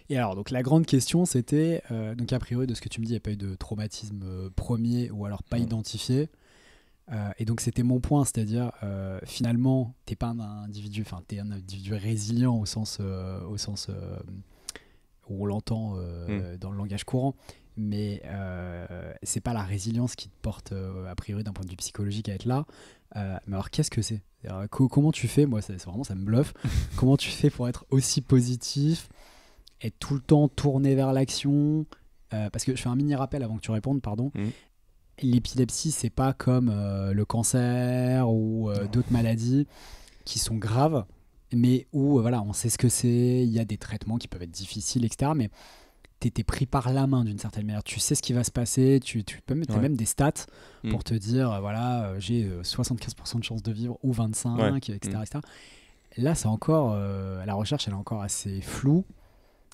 Et alors, donc la grande question, c'était, donc a priori, de ce que tu me dis, il n'y a pas eu de traumatisme premier ou alors pas Non. identifié. Et donc, c'était mon point, c'est-à-dire, finalement, t'es pas un individu, enfin, t'es un individu résilient au sens où on l'entend Hmm. dans le langage courant. Mais c'est pas la résilience qui te porte, a priori, d'un point de vue psychologique, à être là. Mais alors, qu'est-ce que c'est? Comment tu fais? Moi, c'est vraiment, ça me bluffe. Comment tu fais pour être aussi positif, être tout le temps tourné vers l'action? Parce que je fais un mini rappel avant que tu répondes, pardon. Hmm. L'épilepsie, c'est pas comme le cancer ou Non. d'autres maladies qui sont graves, mais où voilà, on sait ce que c'est, il y a des traitements qui peuvent être difficiles, etc. Mais tu es pris par la main d'une certaine manière. Tu sais ce qui va se passer, tu peux as Ouais. même des stats Hmm. pour te dire, j'ai 75% de chances de vivre ou Ouais. 25, Hmm. etc. etc. Là, c'est encore, la recherche, elle est encore assez floue.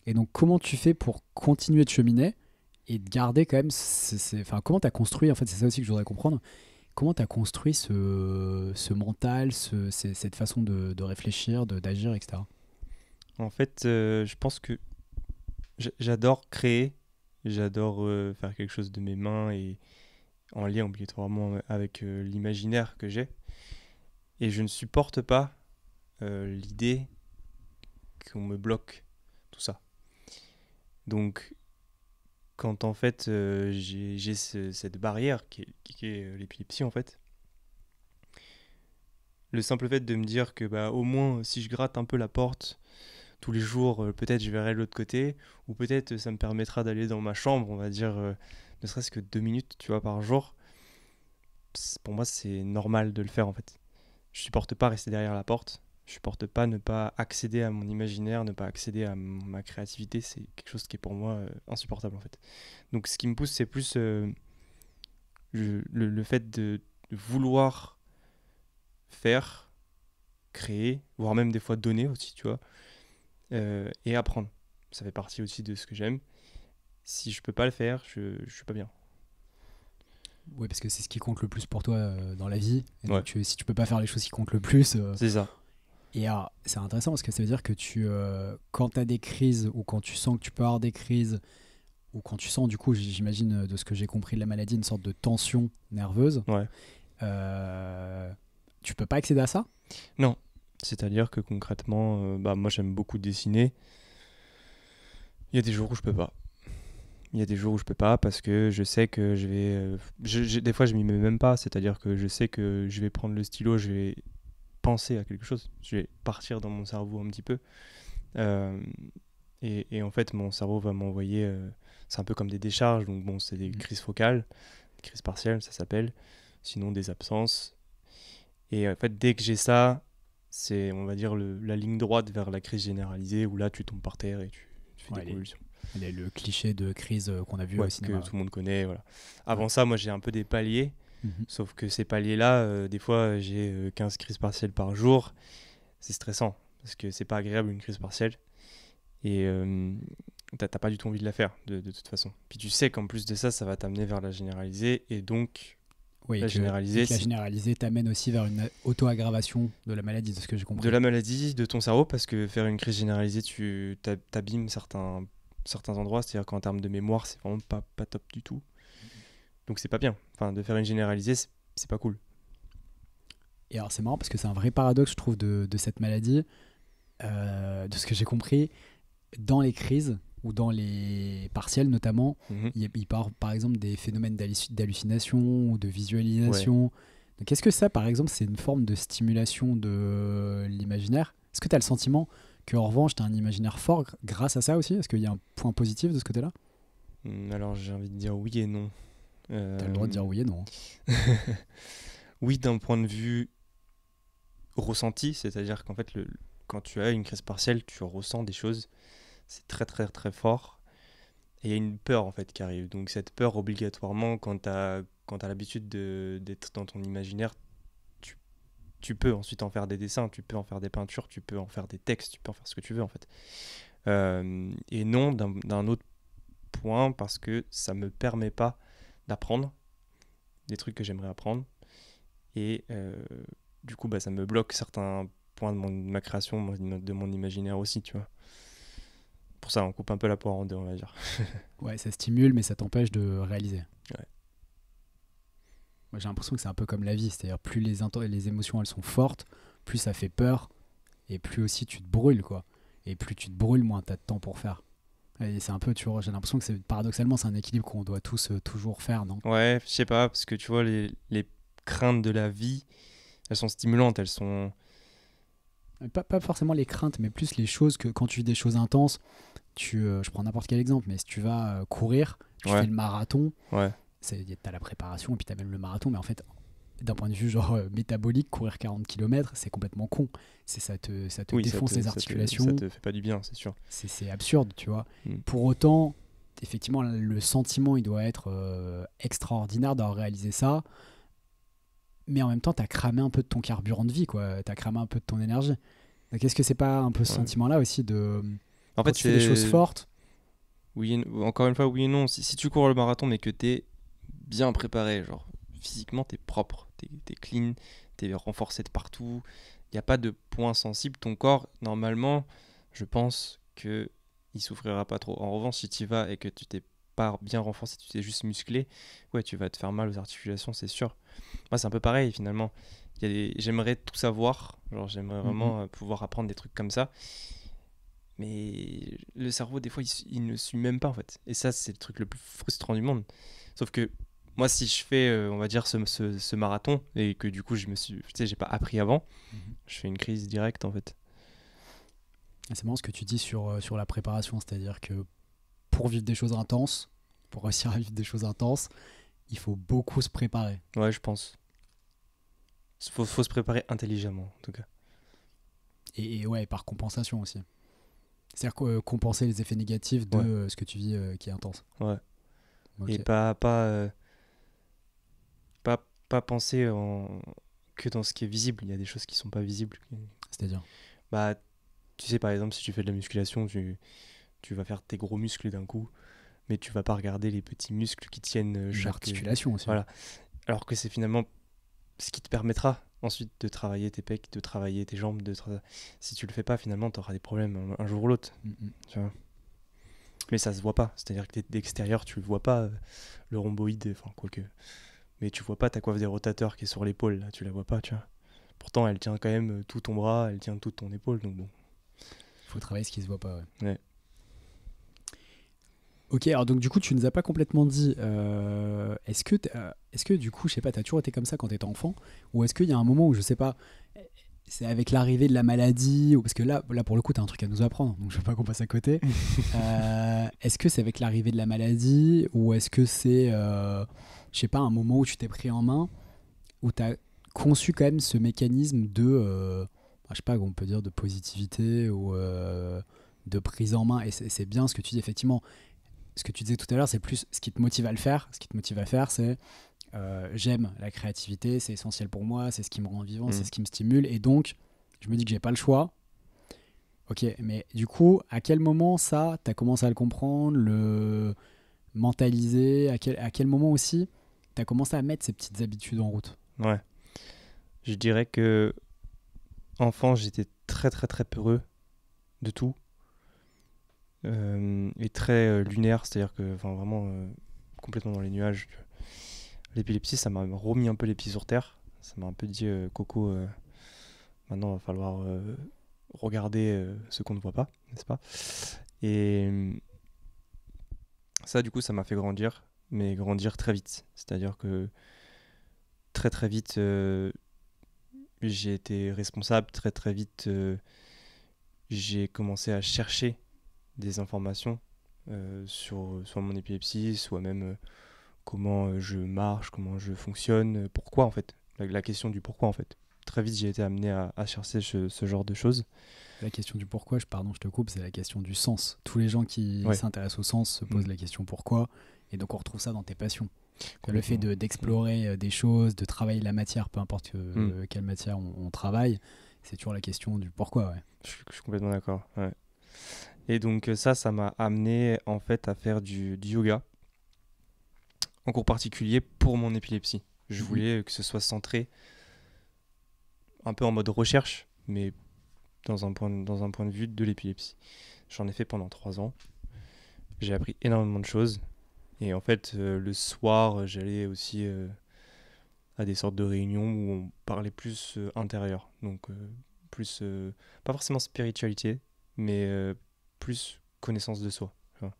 Et donc, comment tu fais pour continuer de cheminer et de garder quand même, enfin, comment tu as construit, en fait, c'est ça aussi que je voudrais comprendre, comment tu as construit ce mental, cette façon de réfléchir, d'agir, etc. En fait, je pense que j'adore créer, j'adore faire quelque chose de mes mains et en lien obligatoirement avec l'imaginaire que j'ai. Et je ne supporte pas l'idée qu'on me bloque tout ça. Donc, quand en fait j'ai cette barrière qui est l'épilepsie en fait, le simple fait de me dire que bah au moins si je gratte un peu la porte tous les jours, peut-être je verrai de l'autre côté, ou peut-être ça me permettra d'aller dans ma chambre, on va dire, ne serait-ce que 2 minutes, tu vois, par jour. Pour moi, c'est normal de le faire en fait. Je supporte pas rester derrière la porte. Je supporte pas ne pas accéder à mon imaginaire, ne pas accéder à ma créativité. C'est quelque chose qui est pour moi insupportable en fait. Donc ce qui me pousse, c'est plus le fait de vouloir faire, créer, voire même des fois donner aussi, tu vois, et apprendre. Ça fait partie aussi de ce que j'aime. Si je peux pas le faire, je suis pas bien. Oui, parce que c'est ce qui compte le plus pour toi dans la vie. Et Ouais, donc, si tu peux pas faire les choses qui comptent le plus. c'est ça. Et alors, c'est intéressant parce que ça veut dire que quand tu as des crises ou quand tu sens que tu peux avoir des crises ou quand tu sens, du coup, j'imagine de ce que j'ai compris de la maladie, une sorte de tension nerveuse, Ouais. euh, tu peux pas accéder à ça? Non. C'est-à-dire que concrètement, bah moi j'aime beaucoup dessiner. Il y a des jours où je peux pas. Il y a des jours où je peux pas parce que je sais que je vais. Des fois je m'y mets même pas. C'est-à-dire que je sais que je vais prendre le stylo, je vais penser à quelque chose. Je vais partir dans mon cerveau un petit peu. Euh, et en fait mon cerveau va m'envoyer. C'est un peu comme des décharges. Donc bon, c'est des Mhm. crises focales, des crises partielles, ça s'appelle. Sinon des absences. Et en fait, dès que j'ai ça, c'est, on va dire, la ligne droite vers la crise généralisée où là, tu tombes par terre et tu fais des Ouais, convulsions. le cliché de crise qu'on a vu au Ouais, que cinéma. tout le monde connaît, voilà. Ouais. Ouais. Avant ça, moi, j'ai un peu des paliers, Mhm. sauf que ces paliers-là, des fois, j'ai 15 crises partielles par jour. C'est stressant, parce que c'est pas agréable une crise partielle. Et t'as pas du tout envie de la faire, de toute façon. Puis tu sais qu'en plus de ça, ça va t'amener vers la généralisée, et donc, Oui, la et généralisée, que la c'est généralisée t'amène aussi vers une auto-aggravation de la maladie, de ce que j'ai de compris. la maladie, de ton cerveau, parce que faire une crise généralisée, tu t'abîmes certains endroits, c'est-à-dire qu'en termes de mémoire, c'est vraiment pas top du tout. Donc c'est pas bien. Enfin, de faire une généralisée, c'est pas cool. Et alors c'est marrant parce que c'est un vrai paradoxe, je trouve, de cette maladie, de ce que j'ai compris. Dans les crises ou dans les partiels notamment, Mhm. il part par exemple des phénomènes d'hallucination ou de Ouais. visualisation. Donc est-ce que ça, par exemple, c'est une forme de stimulation de l'imaginaire? Est-ce que tu as le sentiment qu'en revanche, tu as un imaginaire fort grâce à ça aussi? Est-ce qu'il y a un point positif de ce côté-là? Alors j'ai envie de dire oui et non. Tu as le droit de Euh, dire oui et non. oui, d'un point de vue ressenti, c'est-à-dire qu'en fait, quand tu as une crise partielle, tu ressens des choses. C'est très très très fort. Et il y a une peur en fait qui arrive. Donc cette peur obligatoirement, quand t'as l'habitude d'être dans ton imaginaire, tu, tu peux ensuite en faire des dessins, tu peux en faire des peintures, tu peux en faire des textes, tu peux en faire ce que tu veux en fait. Et non d'un autre point parce que ça me permet pas d'apprendre des trucs que j'aimerais apprendre. Et du coup, bah, ça me bloque certains points de ma création, de mon imaginaire aussi, tu vois. Pour ça, on coupe un peu la poire en deux, on va dire. Ouais, ça stimule, mais ça t'empêche de réaliser. Ouais. Moi, j'ai l'impression que c'est un peu comme la vie, c'est-à-dire plus les émotions elles sont fortes, plus ça fait peur, et plus aussi tu te brûles, quoi. Et plus tu te brûles, moins t'as de temps pour faire. Et c'est un peu, tu vois, j'ai l'impression que paradoxalement, c'est un équilibre qu'on doit tous toujours faire, non? Ouais, je sais pas, parce que tu vois, les craintes de la vie, elles sont stimulantes, elles sont... Pas forcément les craintes, mais plus les choses que quand tu vis des choses intenses, je prends n'importe quel exemple, mais si tu vas courir, tu fais Ouais, le marathon, ouais. t'as la préparation et puis t'as même le marathon, mais en fait, d'un point de vue genre métabolique, courir 40 km, c'est complètement con. Ça te Oui, défonce les ça articulations, te fait pas du bien, c'est sûr. c'est absurde, tu vois. Mm. Pour autant, effectivement, le sentiment, il doit être extraordinaire d'avoir réalisé ça, mais en même temps, t'as cramé un peu de ton carburant de vie, quoi. T'as cramé un peu de ton énergie. Donc, est-ce que c'est pas un peu ce Ouais. sentiment-là aussi de En quand fait, tu fais des choses c'est... fortes? Encore une fois, oui et non. Si tu cours le marathon, mais que t'es bien préparé, genre physiquement, t'es propre, t'es clean, t'es renforcé de partout, il n'y a pas de point sensible. Ton corps, normalement, je pense que il souffrira pas trop. En revanche, si tu y vas et que tu t'es pas bien renforcé, tu t'es juste musclé, ouais, tu vas te faire mal aux articulations, c'est sûr. Moi, c'est un peu pareil finalement. J'aimerais tout savoir, genre j'aimerais Mhm. vraiment pouvoir apprendre des trucs comme ça. Mais le cerveau, des fois, il ne suit même pas, en fait. Et ça, c'est le truc le plus frustrant du monde. Sauf que moi, si je fais, on va dire, ce marathon, et que du coup, tu sais, j'ai pas appris avant, Mhm. je fais une crise directe, en fait. C'est marrant ce que tu dis sur la préparation, c'est-à-dire que pour vivre des choses intenses, pour réussir à vivre des choses intenses, il faut beaucoup se préparer. Ouais, je pense. Faut se préparer intelligemment, en tout cas. Et ouais, par compensation aussi. C'est-à-dire compenser les effets négatifs de Ouais, ce que tu vis qui est intense. ouais. Et Ok. pas penser que dans ce qui est visible. Il y a des choses qui sont pas visibles. C'est-à-dire Bah, tu sais, par exemple, si tu fais de la musculation, tu vas faire tes gros muscles d'un coup, mais tu vas pas regarder les petits muscles qui tiennent les chaque... articulations aussi. Voilà. Alors que c'est finalement ce qui te permettra ensuite de travailler tes pecs, de travailler tes jambes. Si tu le fais pas, finalement, tu auras des problèmes un jour ou l'autre. Mhm. Tu vois. Mais ça se voit pas. C'est-à-dire que d'extérieur, tu le vois pas, le rhomboïde, enfin, quoique. Mais tu vois pas ta coiffe des rotateurs qui est sur l'épaule, là, tu la vois pas, tu vois. Pourtant, elle tient quand même tout ton bras, elle tient toute ton épaule, donc bon. Il faut travailler ce qui se voit pas. Ouais. Ouais. Ok, alors donc du coup, tu nous as pas complètement dit. Est-ce que du coup, je sais pas, t'as toujours été comme ça quand t'étais enfant, ou est-ce qu'il y a un moment où je sais pas, c'est avec l'arrivée de la maladie, ou parce que là pour le coup, t'as un truc à nous apprendre, donc je veux pas qu'on passe à côté. Est-ce que c'est avec l'arrivée de la maladie, ou est-ce que c'est, je sais pas, un moment où tu t'es pris en main, où t'as conçu quand même ce mécanisme de, je sais pas, on peut dire de positivité ou de prise en main, et c'est bien ce que tu dis effectivement. Ce que tu disais tout à l'heure, c'est plus ce qui te motive à le faire. Ce qui te motive à faire, c'est j'aime la créativité, c'est essentiel pour moi, c'est ce qui me rend vivant, c'est Mm. ce qui me stimule. Et donc, je me dis que j'ai pas le choix. Ok, mais du coup, à quel moment ça, tu as commencé à le comprendre, le mentaliser à quel moment aussi tu as commencé à mettre ces petites habitudes en route? Ouais. Je dirais que enfant, j'étais très très très peureux de tout. Et très lunaire, c'est-à-dire que enfin, vraiment complètement dans les nuages. L'épilepsie, ça m'a remis un peu les pieds sur terre. Ça m'a un peu dit Coco, maintenant il va falloir regarder ce qu'on ne voit pas, n'est-ce pas? Et ça, du coup, ça m'a fait grandir, mais grandir très vite. C'est-à-dire que très très vite, j'ai été responsable. Très très vite, j'ai commencé à chercher des informations sur soit mon épilepsie, soit même comment je marche, comment je fonctionne, pourquoi en fait. La question du pourquoi en fait. Très vite, j'ai été amené à chercher ce genre de choses. La question du pourquoi, pardon, je te coupe, c'est la question du sens. Tous les gens qui Ouais, s'intéressent au sens se posent mm, la question pourquoi, et donc on retrouve ça dans tes passions. Le fait complètement. d'explorer des choses, de travailler la matière, peu importe Mm, quelle matière on travaille, c'est toujours la question du pourquoi. Ouais. je suis complètement d'accord. Ouais. Et donc ça m'a amené en fait à faire du yoga, en cours particulier pour mon épilepsie. Je Mhm. voulais que ce soit centré un peu en mode recherche, mais dans un point de vue de l'épilepsie. J'en ai fait pendant 3 ans. J'ai appris énormément de choses. Et en fait, le soir, j'allais aussi à des sortes de réunions où on parlait plus intérieur. Donc, plus, pas forcément spiritualité, mais plus connaissance de soi. Tu vois.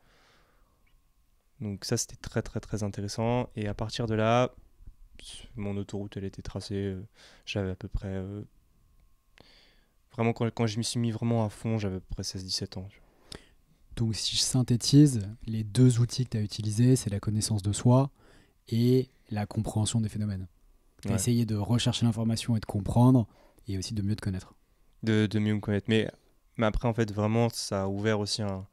Donc ça, c'était très, très, très intéressant. Et à partir de là, mon autoroute, elle était tracée. J'avais à peu près... vraiment, quand je m'y suis mis vraiment à fond, j'avais à peu près 16-17 ans. Tu vois. Donc si je synthétise, les deux outils que tu as utilisés, c'est la connaissance de soi et la compréhension des phénomènes. Tu as Ouais. essayé de rechercher l'information et de comprendre, et aussi de mieux te connaître. De mieux me connaître. Mais après, en fait, vraiment, ça a ouvert aussi un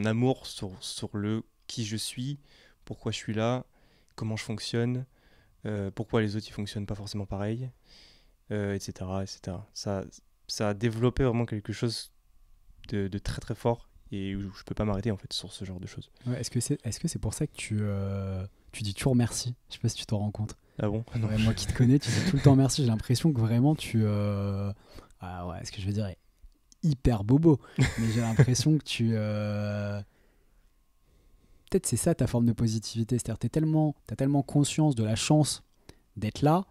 amour sur le qui je suis, pourquoi je suis là, comment je fonctionne, pourquoi les autres ils fonctionnent pas forcément pareil, etc., etc. Ça a développé vraiment quelque chose de très très fort et où je peux pas m'arrêter en fait sur ce genre de choses. Ouais, est-ce que c'est pour ça que tu dis toujours merci? Je sais pas si tu t'en rends compte. Ah bon? Non. Ouais, moi qui te connais, tu dis tout le temps merci. J'ai l'impression que vraiment ah ouais, ce que je veux dire est hyper bobo. Mais j'ai l'impression que peut-être c'est ça ta forme de positivité. C'est-à-dire t'as tellement conscience de la chance d'être là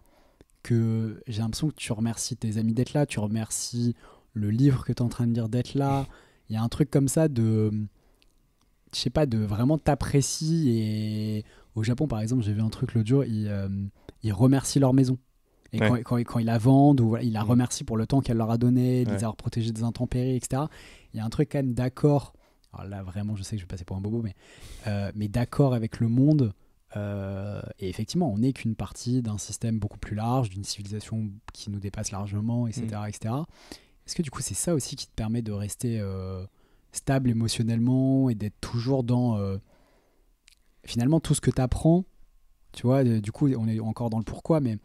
que j'ai l'impression que tu remercies tes amis d'être là, tu remercies le livre que tu es en train de lire d'être là. Il y a un truc comme ça je sais pas, de vraiment t'apprécies. Et au Japon, par exemple, j'ai vu un truc l'autre jour, ils remercient leur maison. Et Ouais. quand ils la vendent, ou voilà, ils la Mm. remercient pour le temps qu'elle leur a donné, de les Ouais. avoir protégés des intempéries, etc. Il y a un truc quand même d'accord. Alors là, vraiment, je sais que je vais passer pour un bobo, mais d'accord avec le monde. Et effectivement, on n'est qu'une partie d'un système beaucoup plus large, d'une civilisation qui nous dépasse largement, etc. etc. Est-ce que du coup, c'est ça aussi qui te permet de rester stable émotionnellement et d'être toujours dans finalement tout ce que tu apprends? Tu vois, du coup, on est encore dans le pourquoi, mais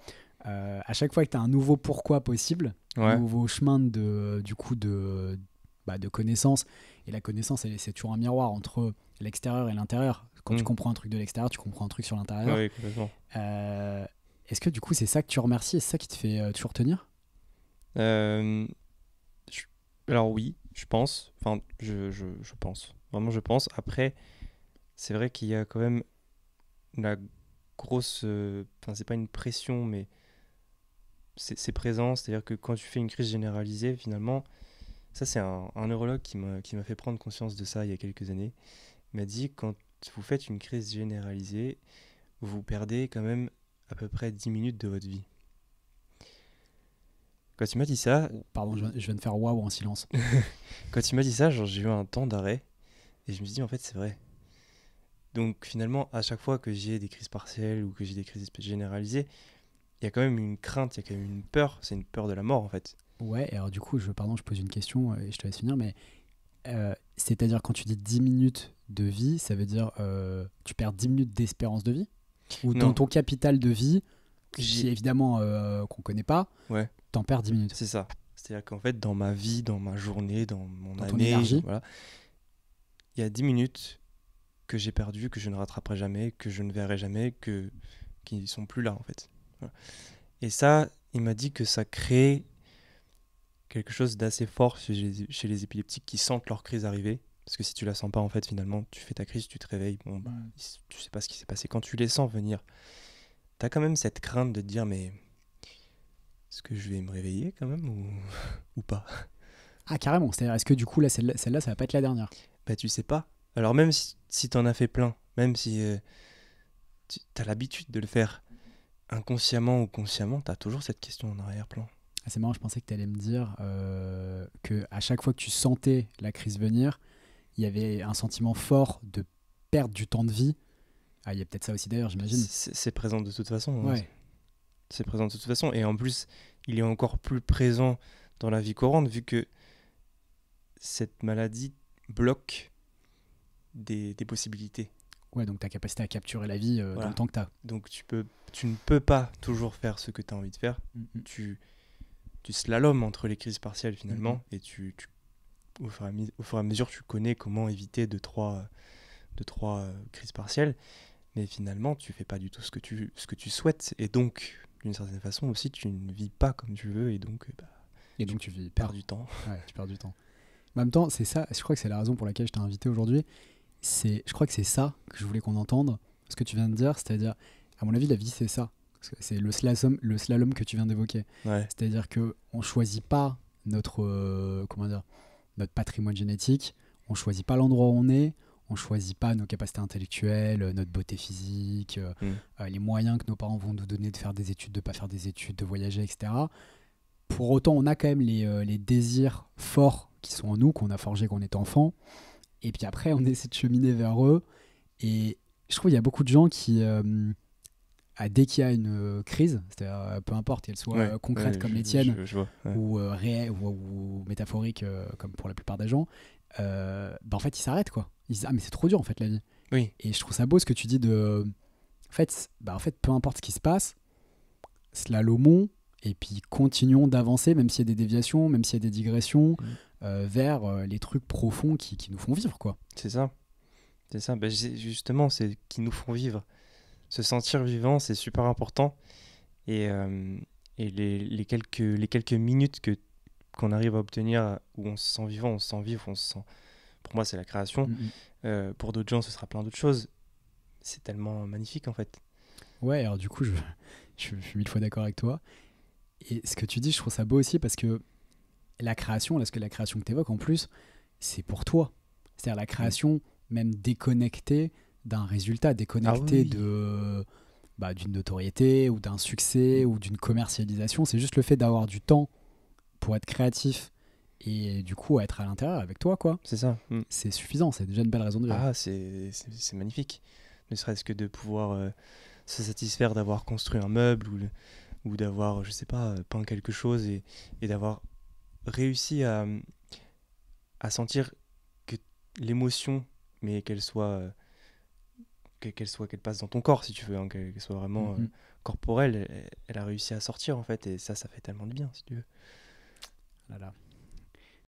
à chaque fois que tu as un nouveau pourquoi possible, un Ouais. nouveau chemin du coup de connaissance, et la connaissance, c'est toujours un miroir entre l'extérieur et l'intérieur. Quand tu Mm. comprends un truc de l'extérieur, tu comprends un truc sur l'intérieur. Ouais, complètement. Euh, Est-ce que du coup, c'est ça que tu remercies et c'est ça qui te fait toujours tenir? Euh, je- Alors oui, je pense. Enfin, je pense. Vraiment, je pense. Après, c'est vrai qu'il y a quand même la grosse... Enfin, c'est pas une pression, mais c'est présent. C'est-à-dire que quand tu fais une crise généralisée, finalement, ça c'est un neurologue qui m'a fait prendre conscience de ça il y a quelques années. Il m'a dit, quand vous faites une crise généralisée, vous perdez quand même à peu près 10 minutes de votre vie. Quand il m'a dit ça, Pardon, je viens de faire waouh en silence. quand il m'a dit ça, genre, j'ai eu un temps d'arrêt et je me suis dit, en fait, c'est vrai. Donc finalement, à chaque fois que j'ai des crises partielles ou que j'ai des crises généralisées, il y a quand même une crainte, il y a quand même une peur. C'est une peur de la mort, en fait. Ouais, et alors du coup, pardon, je pose une question et je te laisse finir, mais c'est-à-dire quand tu dis 10 minutes de vie, ça veut dire tu perds 10 minutes d'espérance de vie? Ou dans Non, ton capital de vie, qui j'ai... évidemment qu'on connaît pas, Ouais, t'en perds 10 minutes. c'est ça. C'est-à-dire qu'en fait, dans ma vie, dans ma journée, dans mon Dans ton année, énergie. voilà, il y a 10 minutes que j'ai perdues, que je ne rattraperai jamais, que je ne verrai jamais, qui ne sont plus là, en fait. Voilà. Et ça, il m'a dit que ça crée quelque chose d'assez fort chez les épileptiques qui sentent leur crise arriver. Parce que si tu la sens pas, en fait, finalement, tu fais ta crise, tu te réveilles, bon, bah, tu sais pas ce qui s'est passé. Quand tu les sens venir, t'as quand même cette crainte de te dire, mais est-ce que je vais me réveiller quand même ou pas? Ah, carrément. C'est-à-dire, est-ce que du coup, là, celle-là, ça va pas être la dernière? Bah, tu sais pas. Alors, même si t'en as fait plein, même si tu as l'habitude de le faire inconsciemment ou consciemment, t'as toujours cette question en arrière-plan. Ah, c'est marrant, je pensais que tu allais me dire que à chaque fois que tu sentais la crise venir, il y avait un sentiment fort de perdre du temps de vie. Ah, il y a peut-être ça aussi d'ailleurs, j'imagine. C'est présent de toute façon. Hein. Ouais. C'est présent de toute façon. Et en plus, il est encore plus présent dans la vie courante, vu que cette maladie bloque des possibilités. Ouais, donc ta capacité à capturer la vie dans Voilà. le temps que tu as. Donc tu ne peux pas toujours faire ce que tu as envie de faire. Tu slalomes entre les crises partielles finalement, et au fur et à mesure, tu connais comment éviter deux, trois crises partielles. Mais finalement, tu fais pas du tout ce que tu souhaites. Et donc, d'une certaine façon aussi, tu ne vis pas comme tu veux. Et donc, Et donc tu perds du temps. Ouais, tu perds du temps. En même temps, c'est ça, je crois que c'est la raison pour laquelle je t'ai invité aujourd'hui. Je crois que c'est ça que je voulais qu'on entende, ce que tu viens de dire, c'est-à-dire, à mon avis, la vie, c'est ça. Parce que c'est le slalom que tu viens d'évoquer. Ouais. C'est-à-dire qu'on ne choisit pas comment dire, notre patrimoine génétique, on ne choisit pas l'endroit où on est, on ne choisit pas nos capacités intellectuelles, notre beauté physique, les moyens que nos parents vont nous donner de faire des études, de ne pas faire des études, de voyager, etc. Pour autant, on a quand même les désirs forts qui sont en nous, qu'on a forgés quand on était enfant. Et puis après, on essaie de cheminer vers eux. Et je trouve qu'il y a beaucoup de gens qui, dès qu'il y a une crise, c'est-à-dire peu importe qu'elle soit concrète comme les tiennes, je vois, ouais. ou réelle ou métaphorique comme pour la plupart des gens, en fait, ils s'arrêtent, quoi. Ils disent, ah, mais c'est trop dur, en fait, la vie. Oui. Et je trouve ça beau ce que tu dis de... En fait, peu importe ce qui se passe, slalomons, et puis continuons d'avancer, même s'il y a des déviations, même s'il y a des digressions, vers les trucs profonds qui nous font vivre, quoi. C'est ça. C'est ça. Justement, c'est qui nous font vivre. Se sentir vivant, c'est super important. Et les quelques minutes qu'on arrive à obtenir où on se sent vivant, on se sent vivre, pour moi, c'est la création. Pour d'autres gens, ce sera plein d'autres choses. C'est tellement magnifique, en fait. Ouais, alors du coup, je suis 1000 fois d'accord avec toi. Et ce que tu dis, je trouve ça beau aussi parce que la création que tu évoques en plus, c'est pour toi. C'est-à-dire la création, même déconnectée d'un résultat, déconnectée d'une notoriété ou d'un succès ou d'une commercialisation. C'est juste le fait d'avoir du temps pour être créatif et du coup être à l'intérieur avec toi, quoi. C'est ça. C'est suffisant, c'est déjà une belle raison de vivre. Ah, c'est magnifique. Ne serait-ce que de pouvoir se satisfaire d'avoir construit un meuble ou d'avoir, je sais pas, peint quelque chose et d'avoir réussi à sentir que l'émotion, mais qu'elle passe dans ton corps, si tu veux, hein, qu'elle soit vraiment corporelle, elle a réussi à sortir, en fait, et ça fait tellement de bien, si tu veux. Voilà.